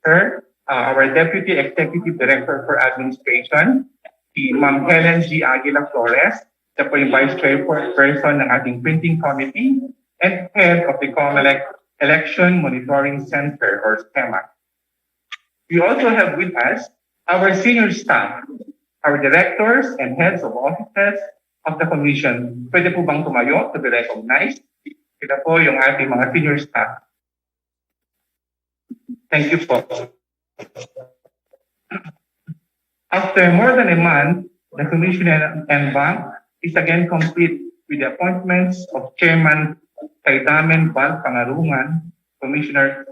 Sir, our Deputy Executive Director for Administration, si Ma'am Helen G. Aguila Flores, siya po yung Vice Chairperson ng ating Printing Committee and Head of the Comelec Election Monitoring Center or STEMA. We also have with us our senior staff, our directors and heads of offices of the Commission. Pwede po bang tumayo to be recognized? Ito po yung ating mga senior staff. Thank you po. After more than a month, the Commission and Bank is again complete with the appointments of Chairman Kaidamen Bal Pangarungan, Commissioner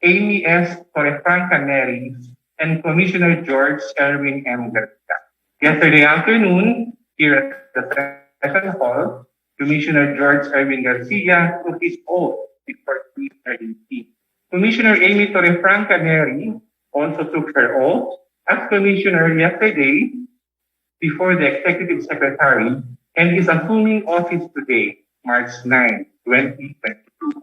Amy S. Torrefranca Neri, and Commissioner George Erwin M. Garcia. Yesterday afternoon, here at the session hall, Commissioner George Erwin Garcia took his oath before Commissioner Amy. Commissioner Amy Torrefranca Neri also took her oath as Commissioner yesterday before the Executive Secretary and is assuming office today, March 9, 2022.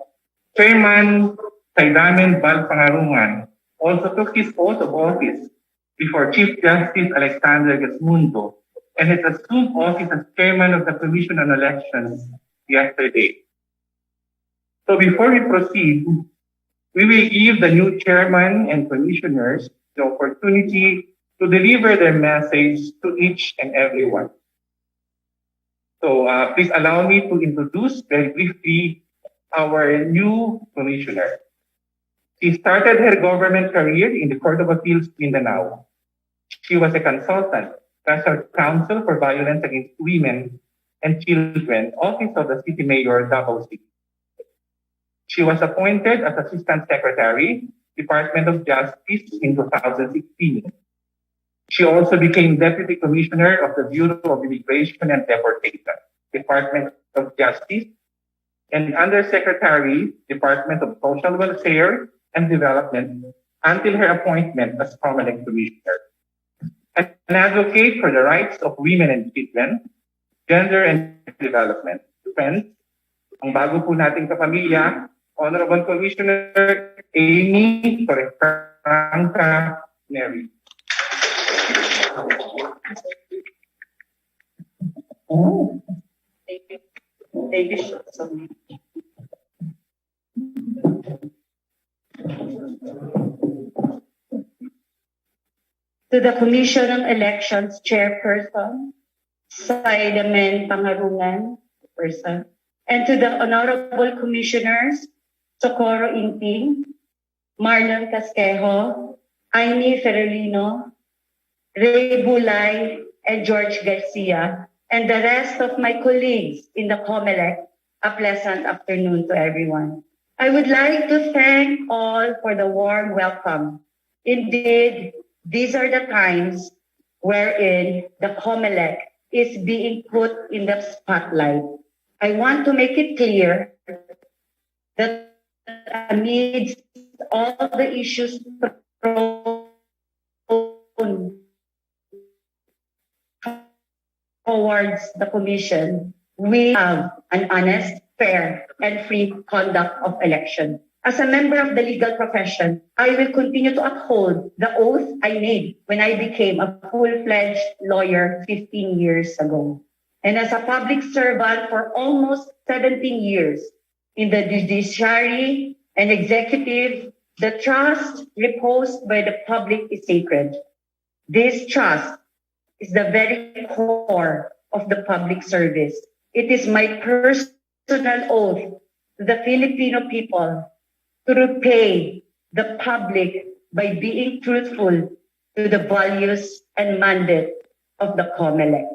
Chairman Kaidamen Bal Pangarungan also took his oath of office before Chief Justice Alexander Gasmundo and has assumed office as Chairman of the Commission on Elections yesterday. So before we proceed, we will give the new Chairman and Commissioners the opportunity to deliver their message to each and everyone. So please allow me to introduce very briefly our new Commissioner. She started her government career in the Court of Appeals, Mindanao. She was a consultant, special counsel for violence against women and children, office of the City Mayor, Davao City. She was appointed as Assistant Secretary, Department of Justice in 2016. She also became Deputy Commissioner of the Bureau of Immigration and Deportation, Department of Justice, and Undersecretary, Department of Social Welfare and Development until her appointment as Comelec Commissioner. An advocate for the rights of women and children, gender and development. Friends, ang bago po nating kapamilya, Honorable Commissioner Amy Torrefranca Neri. Oh, thank you so much. To the Commission on Elections Chairperson, Kaidamen Pangarungan, person, and to the Honorable Commissioners, Socorro Inting, Marlon Casquejo, Amy Ferrolino, Ray Bulay, and George Garcia, and the rest of my colleagues in the Comelec, a pleasant afternoon to everyone. I would like to thank all for the warm welcome. Indeed, these are the times wherein the Comelec is being put in the spotlight. I want to make it clear that amidst all the issues towards the Commission, we have an honest, fair, and free conduct of election. As a member of the legal profession, I will continue to uphold the oath I made when I became a full-fledged lawyer 15 years ago. And as a public servant for almost 17 years in the judiciary and executive, the trust reposed by the public is sacred. This trust is the very core of the public service. It is my personal oath to the Filipino people to repay the public by being truthful to the values and mandate of the Comelec.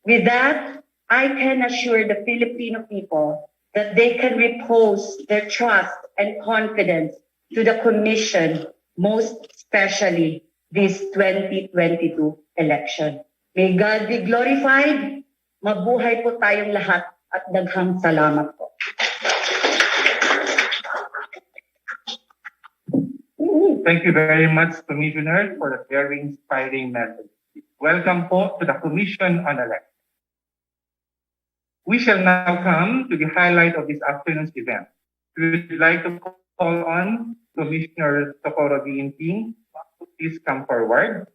With that, I can assure the Filipino people that they can repose their trust and confidence to the Commission, most especially this 2022 election. May God be glorified. Mabuhay po tayong lahat at daghang salamat po. Thank you very much, Commissioner, for the very inspiring message. Welcome po to the Commission on Elections. We shall now come to the highlight of this afternoon's event. We would like to call on Commissioner Socorro Inting to please come forward.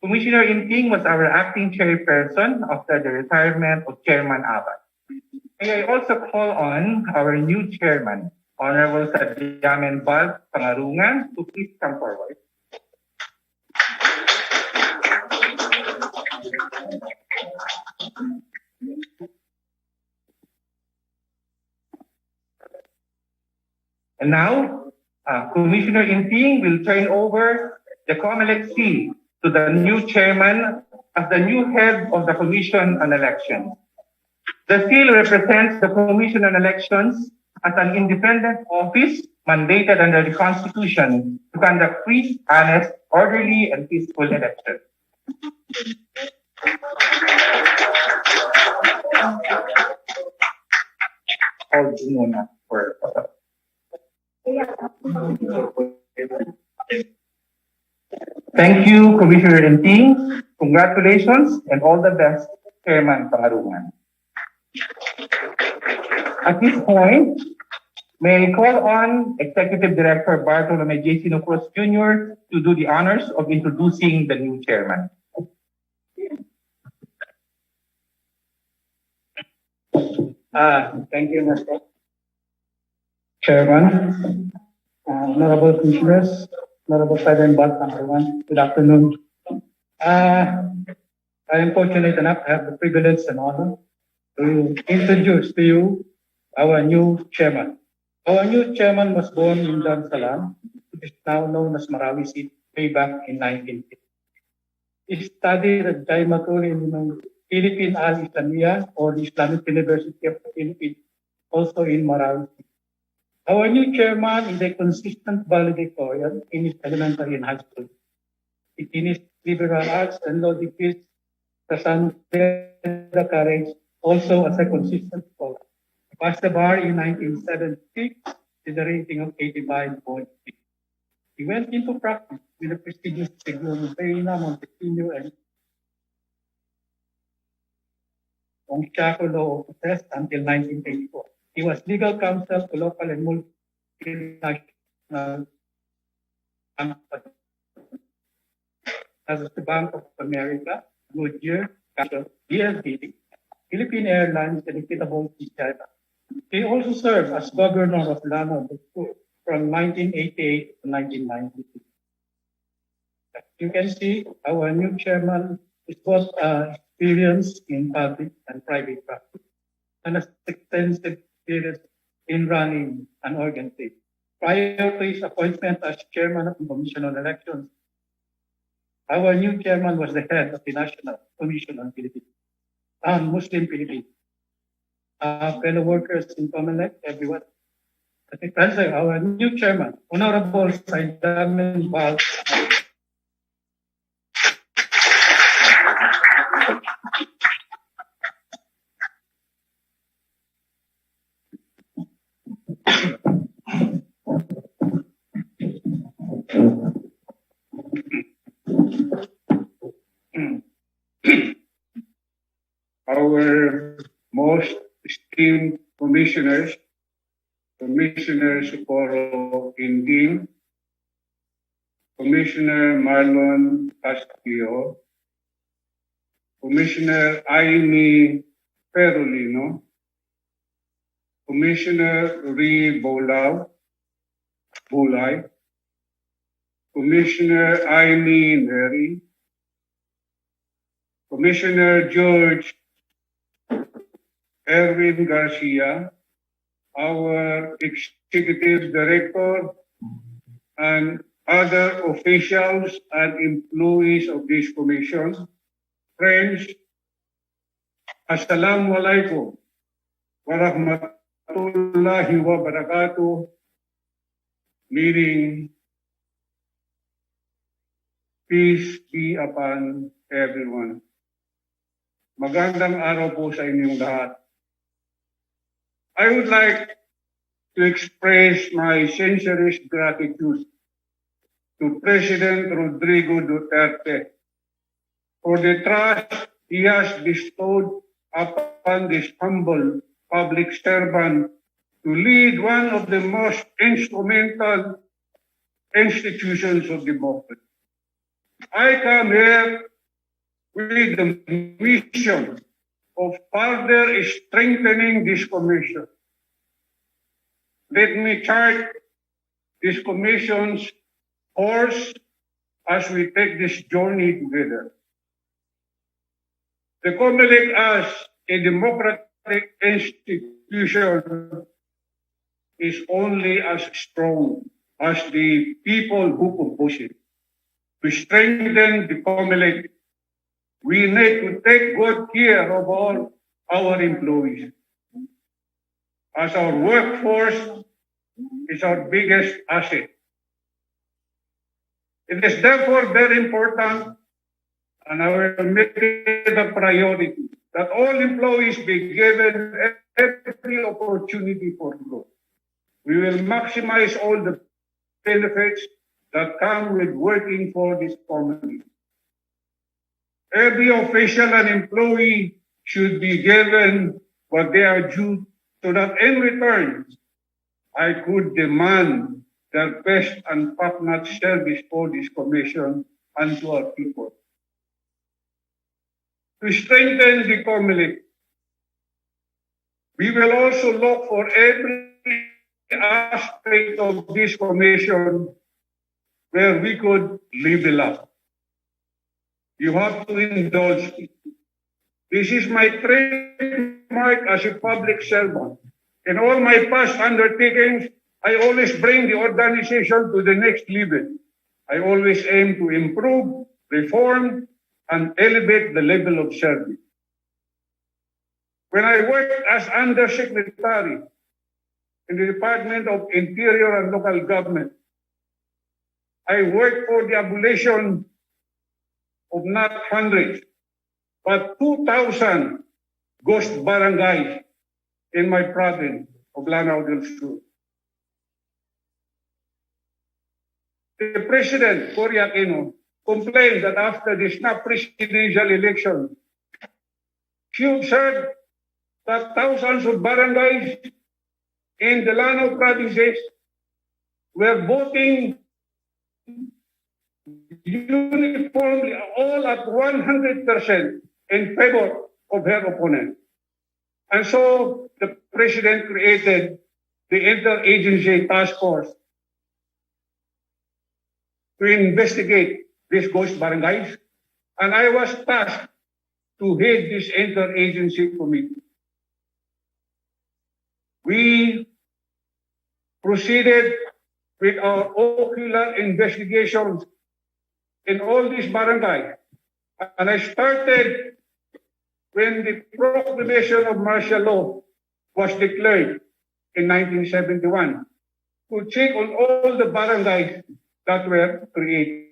Commissioner Inting was our acting chairperson after the retirement of Chairman Abad. May I also call on our new chairman, Honorable Sadiamen Bal Pangarungan, to please come forward. And now, Commissioner Inting will turn over the Comelec C to the new chairman as the new head of the Commission on Elections. The seal represents the Commission on Elections as an independent office mandated under the Constitution to conduct free, honest, orderly, and peaceful elections. Hold muna for Thank you, Commissioner Inting. Congratulations and all the best, Chairman Pangarungan. At this point, may I call on Executive Director Bartolome J. Sinocros Jr. to do the honors of introducing the new chairman. Thank you, Mr. Chairman, Honorable Commissioners, Honorable President Bal Pangarungan, good afternoon. I am fortunate enough to have the privilege and honor to introduce to you our new chairman. Our new chairman was born in Dar es Salaam, which is now known as Marawi City, way back in 1950. He studied at Philippine Al Islamia, or the Islamic University of the Philippines, also in Marawi. Our new chairman is a consistent valedictorian in his elementary and high school. He finished liberal arts and law degrees at San Pedro College, also as a consistent scholar. He passed the bar in 1976 with a rating of 85.6. He went into practice with the prestigious Siglo Reina Montesino and Chaco Law Offices until 1984. He was legal counsel to local and multinational companies, as the Bank of America, Goodyear, DLT, Philippine Airlines, and Equitable China. He also served as governor of Lanao from 1988 to 1992. As you can see, our new chairman is both experienced in public and private practice and has extensive experience in running an organization. Prior to his appointment as chairman of the Commission on Elections, our new chairman was the head of the National Commission on Muslim Philippines. Fellow workers in Comelec, everyone. I think that's our new chairman, Honorable Saidamen Bal. Our most esteemed commissioners, Commissioner Socorro Inting, Commissioner Marlon Castillo, Commissioner Aimee Perolino, Commissioner Ree Bulay, Commissioner Aimee Neri, Commissioner George Erwin Garcia, our executive director, and other officials and employees of this commission. Friends, Assalamu alaikum wa rahmatullahi wa barakatuh, meaning peace be upon everyone. Magandang araw po sa inyong lahat. I would like to express my sincerest gratitude to President Rodrigo Duterte for the trust he has bestowed upon this humble public servant to lead one of the most instrumental institutions of democracy. I come here with the mission of further strengthening this commission. Let me chart this commission's course as we take this journey together. The Comelec as a democratic institution is only as strong as the people who compose it. To strengthen the Comelec, we need to take good care of all our employees, as our workforce is our biggest asset. It is therefore very important, and I will make it a priority, that all employees be given every opportunity for growth. We will maximize all the benefits that come with working for this company. Every official and employee should be given what they are due, so that in return, I could demand their best and top-notch service for this commission and to our people. To strengthen the Comelec, we will also look for every aspect of this commission where we could level up. You have to indulge me. This is my trademark as a public servant. In all my past undertakings, I always bring the organization to the next level. I always aim to improve, reform, and elevate the level of service. When I worked as Undersecretary in the Department of Interior and Local Government, I worked for the abolition of not hundreds, but 2,000 ghost barangays in my province of Lanao del Sur. The President, Cory Aquino, complained that after the snap presidential election, she observed that thousands of barangays in the Lanao provinces were voting uniformly, all at 100% in favor of her opponent. And so the President created the interagency task force to investigate these ghost barangays, and I was tasked to head this interagency committee. We proceeded with our ocular investigations in all these barangays, and I started when the proclamation of martial law was declared in 1971 to check on all the barangays that were created.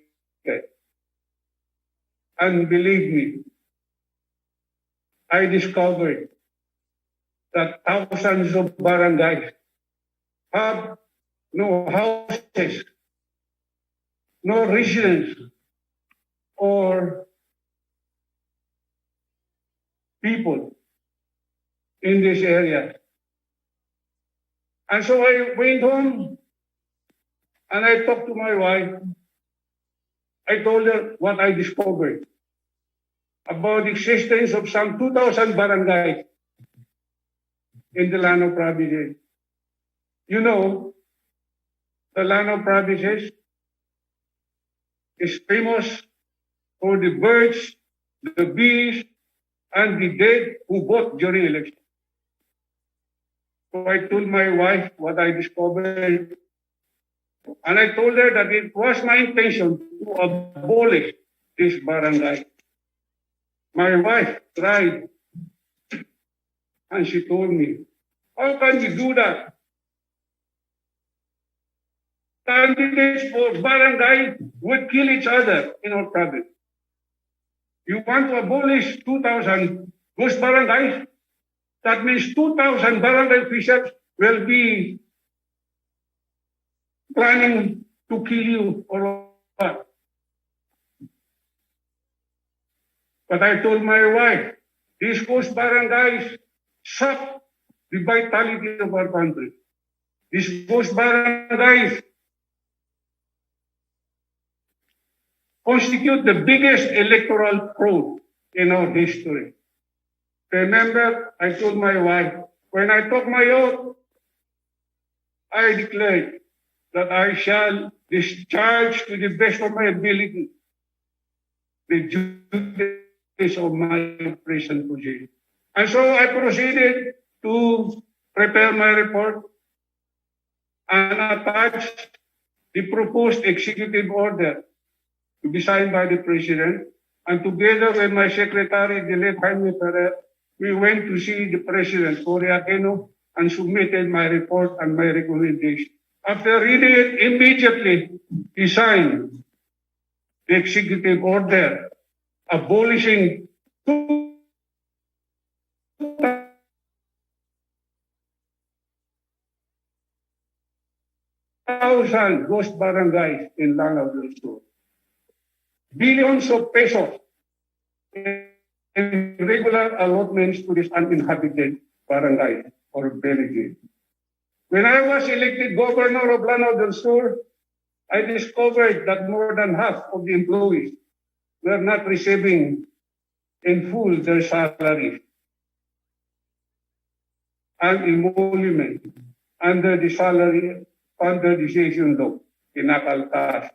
And believe me, I discovered that thousands of barangays have no houses, no residence, or people in this area. And so I went home and I talked to my wife. I told her what I discovered about the existence of some 2,000 barangays in the Lanao provinces. You know, the Lanao provinces is famous for the birds, the bees, and the dead who vote during election. So I told my wife what I discovered, and I told her that it was my intention to abolish this barangay. My wife cried, and she told me, how can you do that? Candidates for barangay would kill each other in our province. You want to abolish 2,000 ghost barangays? That means 2,000 barangay officials will be planning to kill you or what? But I told my wife, these ghost barangays suck the vitality of our country. These ghost barangays constitute the biggest electoral fraud in our history. Remember, I told my wife, when I took my oath, I declared that I shall discharge to the best of my ability the duties of my present position. And so I proceeded to prepare my report and attach the proposed executive order to be signed by the President. And together with my secretary, the late Jaime Ferrer, we went to see the President, Cory Aquino, and submitted my report and my recommendation. After reading it immediately, he signed the executive order abolishing 2,000 ghost barangays in Lanao del Sur. Billions of pesos in regular allotments to these uninhabited barangays or villages. When I was elected governor of Lanao del Sur, I discovered that more than half of the employees were not receiving in full their salaries and emolument under the salary standardization law in Nakaltas.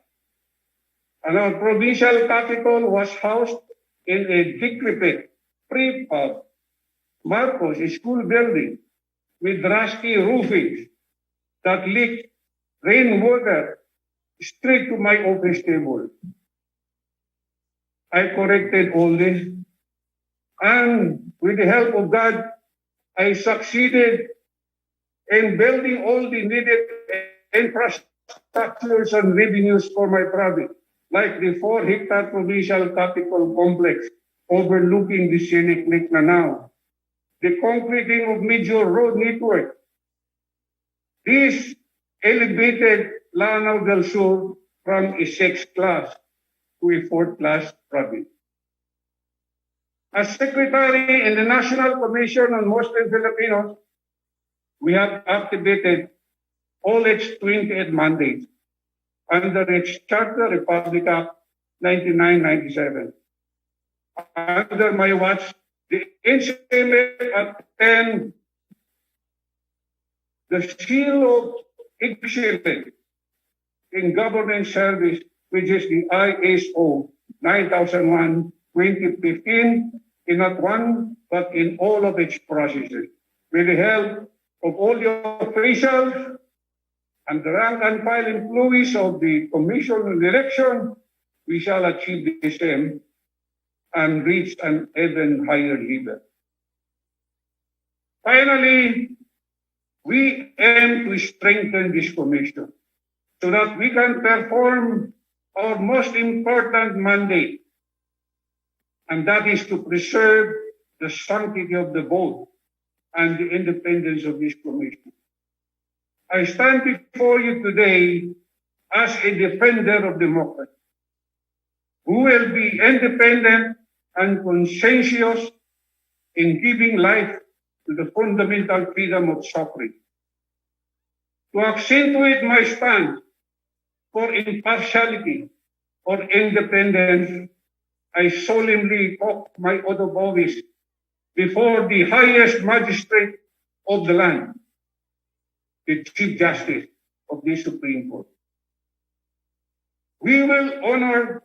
And our provincial capital was housed in a decrepit prefab Marcos school building with rusty roofing that leaked rainwater straight to my office table. I corrected all this, and with the help of God, I succeeded in building all the needed infrastructures and revenues for my province, like the 4-hectare provincial capital complex overlooking the scenic Lake Lanao, the concreting of major road network. This elevated Lanao del Sur from a 6th class to a 4th class province. As secretary in the National Commission on Muslim Filipinos, we have activated all its 28 mandates under its Charter Republic Act 1997. Under my watch, the NCMA attained the seal of excellence in government service, which is the ISO 9001:2015, in not one, but in all of its processes. With the help of all the officials and the rank and file employees of the Commission on Election, we shall achieve the same and reach an even higher level. Finally, we aim to strengthen this commission so that we can perform our most important mandate, and that is to preserve the sanctity of the vote and the independence of this commission. I stand before you today as a defender of democracy, who will be independent and conscientious in giving life to the fundamental freedom of suffrage. To accentuate my stand for impartiality or independence, I solemnly took my oath of office before the highest magistrate of the land, the Chief Justice of the Supreme Court. We will honor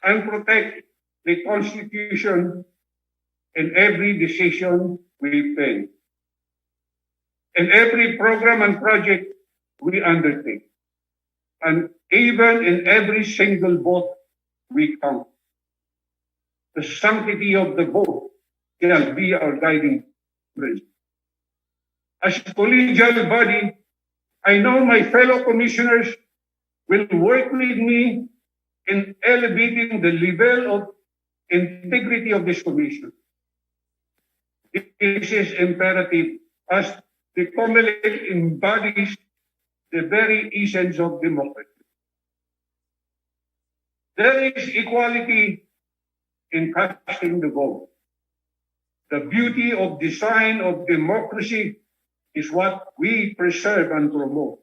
and protect the Constitution in every decision we take, in every program and project we undertake, and even in every single vote we count. The sanctity of the vote shall be our guiding principle. As a collegial body, I know my fellow commissioners will work with me in elevating the level of integrity of this commission. This is imperative as the Comelec embodies the very essence of democracy. There is equality in casting the vote. The beauty of design of democracy is what we preserve and promote.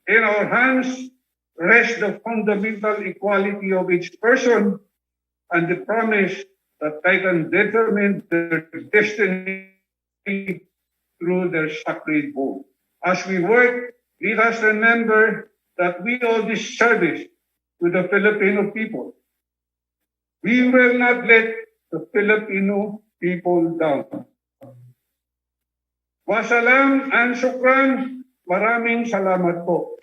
In our hands rests the fundamental equality of each person and the promise that they can determine their destiny through their sacred vote. As we work, let us remember that we owe this service to the Filipino people. We will not let the Filipino people down. Wasalam and shukran. Maraming salamat po.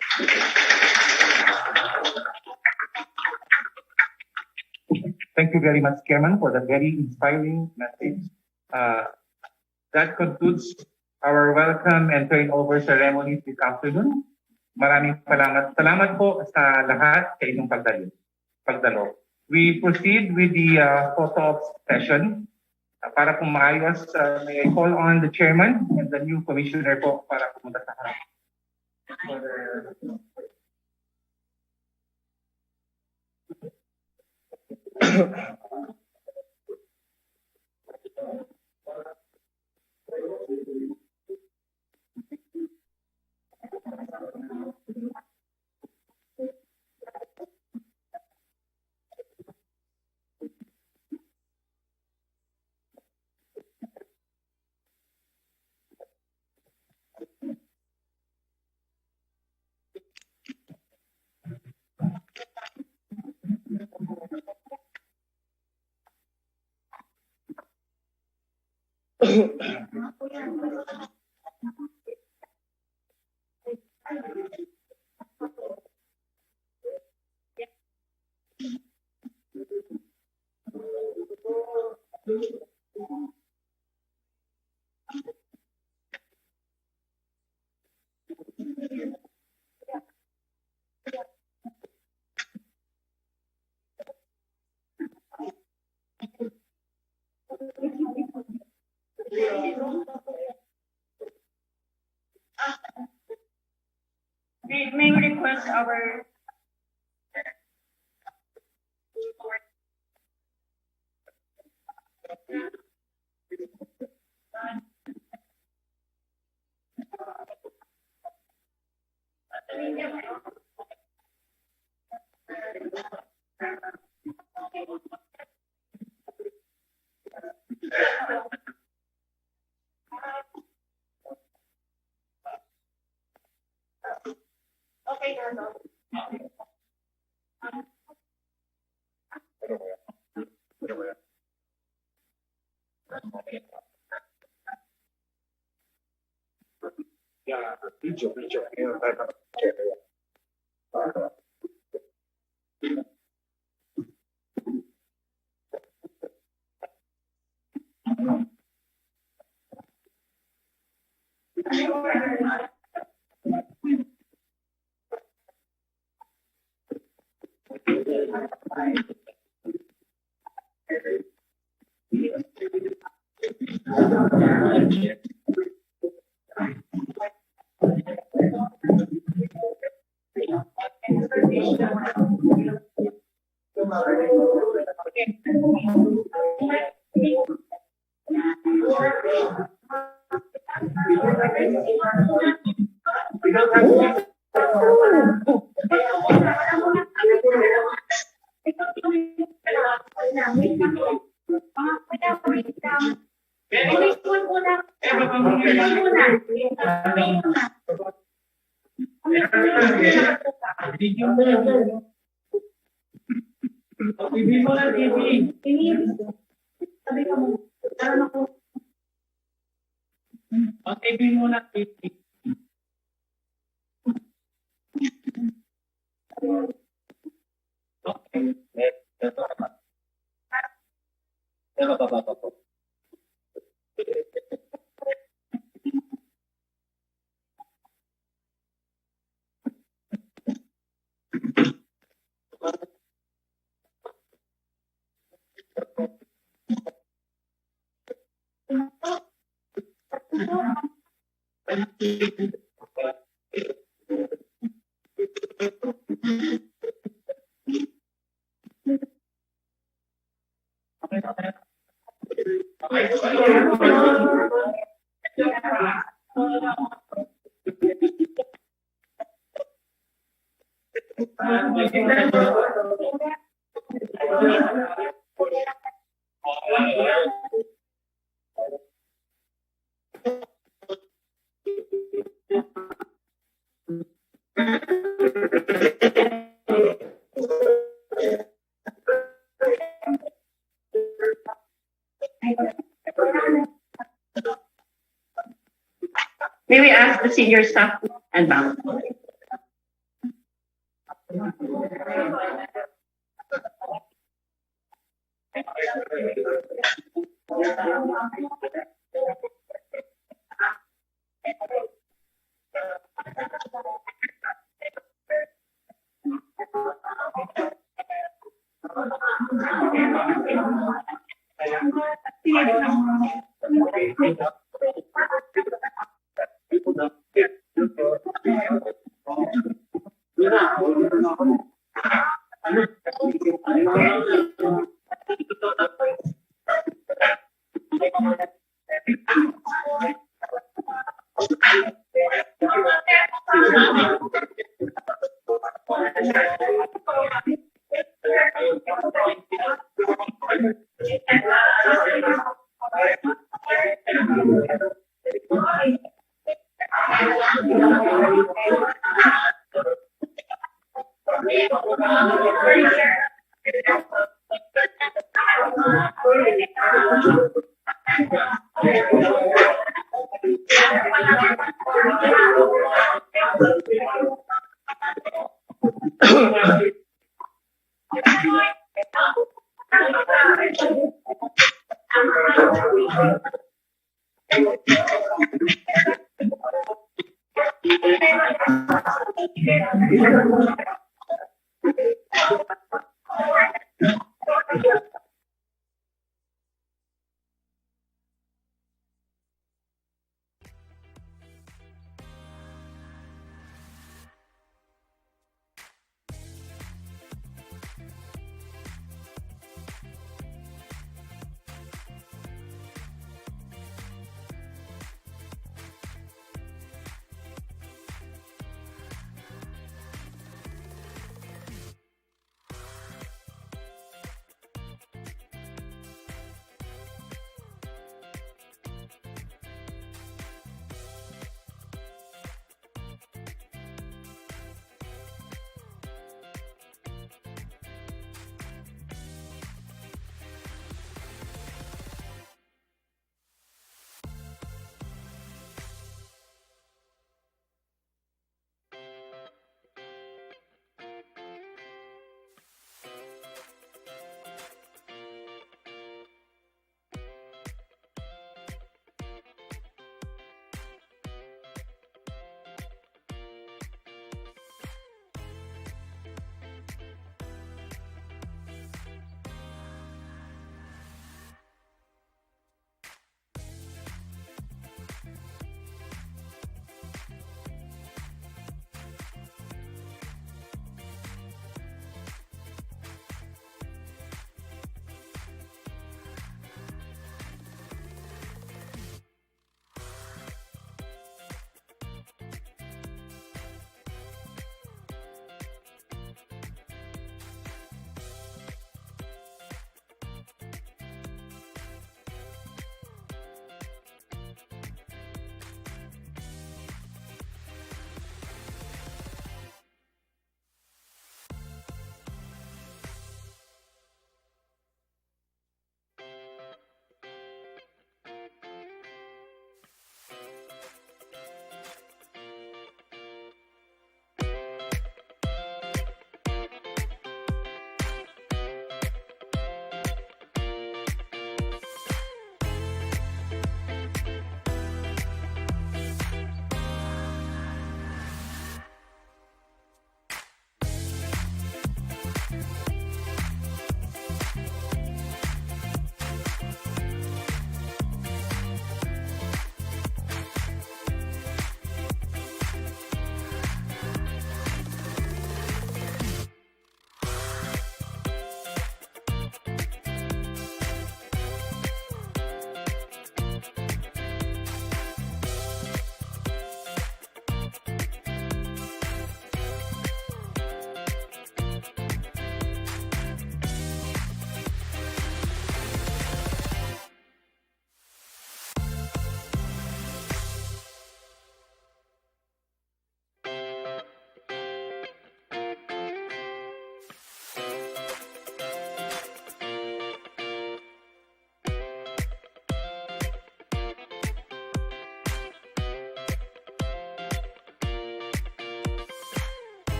Thank you very much, Chairman, for that very inspiring message. That concludes our welcome and turnover ceremony this afternoon. Maraming salamat po sa lahat sa inyong pagdalo. We proceed with the photo op session. Para kung maayos, may I call on the chairman and the new commissioner po para pumunta sa harap. May we request our May we ask the senior staff and bank?